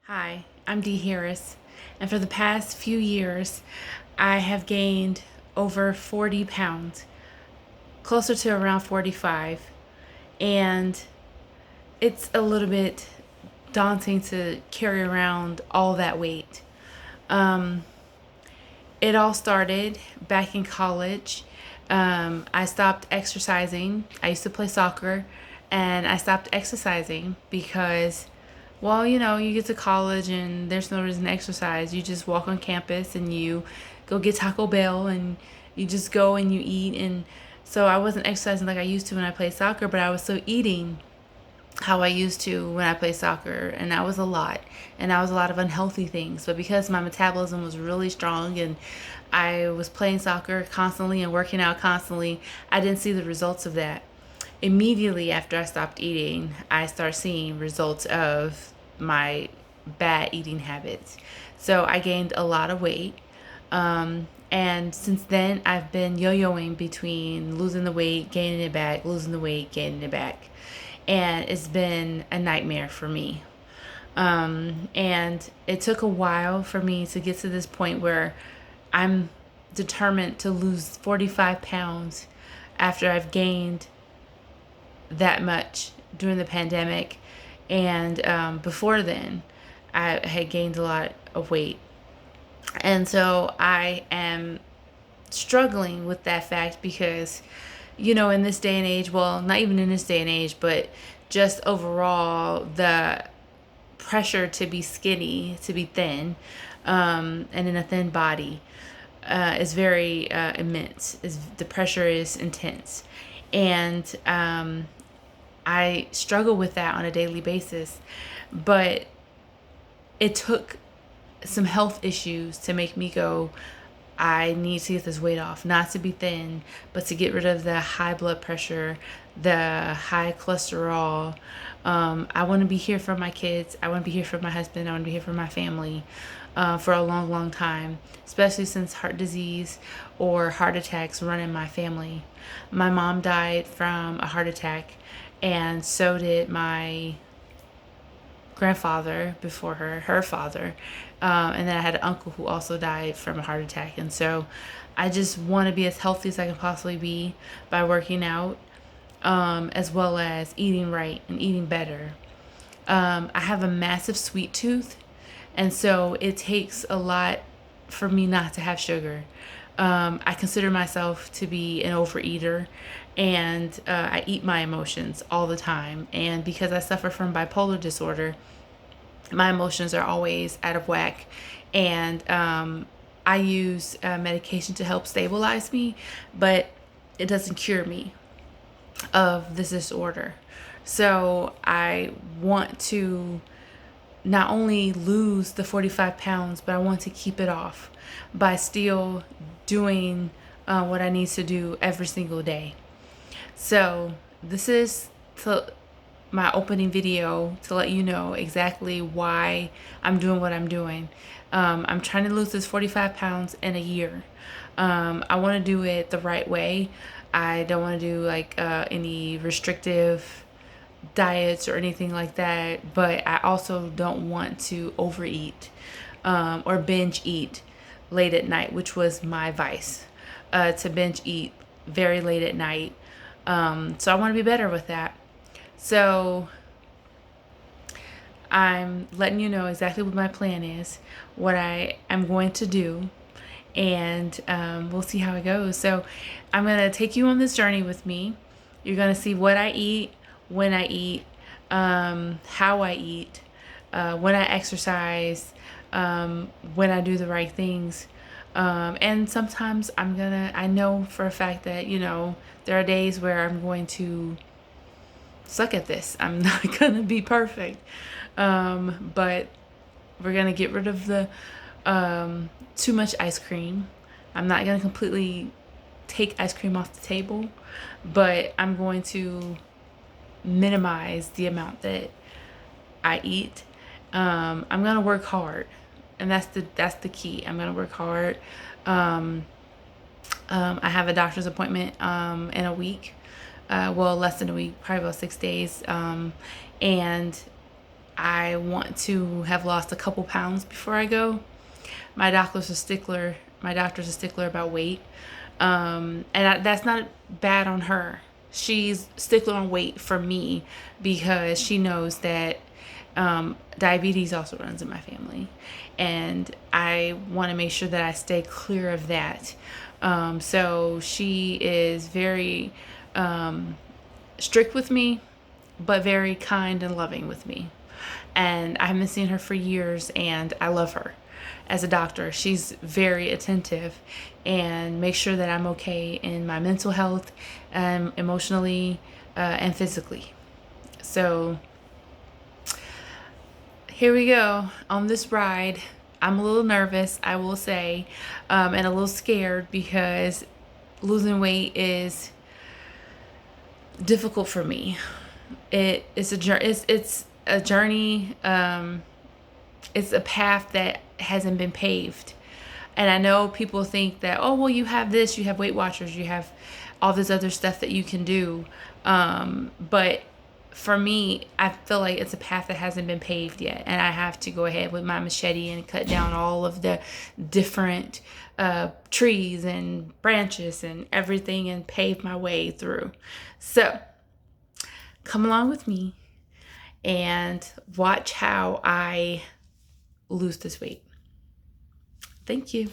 Hi, I'm Dee Harris, and for the past few years, I have gained over 40 pounds, closer to around 45, and it's a little bit daunting to carry around all that weight. Um, it all started back in college. I stopped exercising. I used to play soccer, and I stopped exercising because, well, you get to college and there's no reason to exercise. You just walk on campus and you go get Taco Bell and you just go and you eat. And so I wasn't exercising like I used to when I played soccer, but I was still eating how I used to when I played soccer, and that was a lot. And that was a lot of unhealthy things. But because my metabolism was really strong and I was playing soccer constantly and working out constantly, I didn't see the results of that. Immediately after I stopped eating, I started seeing results of my bad eating habits. So I gained a lot of weight. And since then, I've been yo yoing between losing the weight, gaining it back, losing the weight, gaining it back. And it's been a nightmare for me. And it took a while for me to get to this point where I'm determined to lose 45 pounds after I've gained that much during the pandemic. And before then, I had gained a lot of weight. And so I am struggling with that fact because, in this day and age, well, not even in this day and age, but just overall, the pressure to be skinny, to be thin, and in a thin body is very immense. The pressure is intense. And I struggle with that on a daily basis. But it took some health issues to make me go, I need to get this weight off, not to be thin, but to get rid of the high blood pressure, the high cholesterol. I want to be here for my kids. I want to be here for my husband. I want to be here for my family for a long, long time, especially since heart disease or heart attacks run in my family. My mom died from a heart attack, and so did my grandfather before her father. And then I had an uncle who also died from a heart attack. And so I just want to be as healthy as I can possibly be by working out, as well as eating right and eating better. I have a massive sweet tooth, and so it takes a lot for me not to have sugar. I consider myself to be an overeater, and I eat my emotions all the time. And because I suffer from bipolar disorder, my emotions are always out of whack. And I use medication to help stabilize me, but it doesn't cure me of this disorder. So I want to not only lose the 45 pounds, but I want to keep it off by still doing what I need to do every single day. So this is my opening video to let you know exactly why I'm doing what I'm doing. I'm trying to lose this 45 pounds in a year. I want to do it the right way. I don't want to do like any restrictive diets or anything like that, but I also don't want to overeat or binge eat late at night, which was my vice, to binge eat very late at night. So I want to be better with that. So I'm letting you know exactly what my plan is, what I am going to do, and we'll see how it goes. So I'm going to take you on this journey with me. You're going to see what I eat, when I eat, how I eat, when I exercise, when I do the right things. And sometimes I know for a fact that, there are days where I'm going to suck at this. I'm not going to be perfect. But we're going to get rid of the too much ice cream. I'm not going to completely take ice cream off the table, but I'm going to minimize the amount that I eat. I'm going to work hard. And that's the key. I'm going to work hard. I have a doctor's appointment in a week. Well, less than a week, probably about 6 days. And I want to have lost a couple pounds before I go. My doctor's a stickler. My doctor's a stickler about weight, that's not bad on her. She's stickler on weight for me because she knows that diabetes also runs in my family, and I want to make sure that I stay clear of that. So she is very strict with me, but very kind and loving with me. And I haven't seen her for years, and I love her as a doctor. She's very attentive and makes sure that I'm okay in my mental health, emotionally, and physically. So here we go on this ride. I'm a little nervous, I will say, and a little scared because losing weight is difficult for me. It's a journey. It's a path that hasn't been paved. And I know people think that, oh, well, you have this, you have Weight Watchers, you have all this other stuff that you can do. But for me, I feel like it's a path that hasn't been paved yet. And I have to go ahead with my machete and cut down all of the different trees and branches and everything and pave my way through. So come along with me and watch how I lose this weight. Thank you.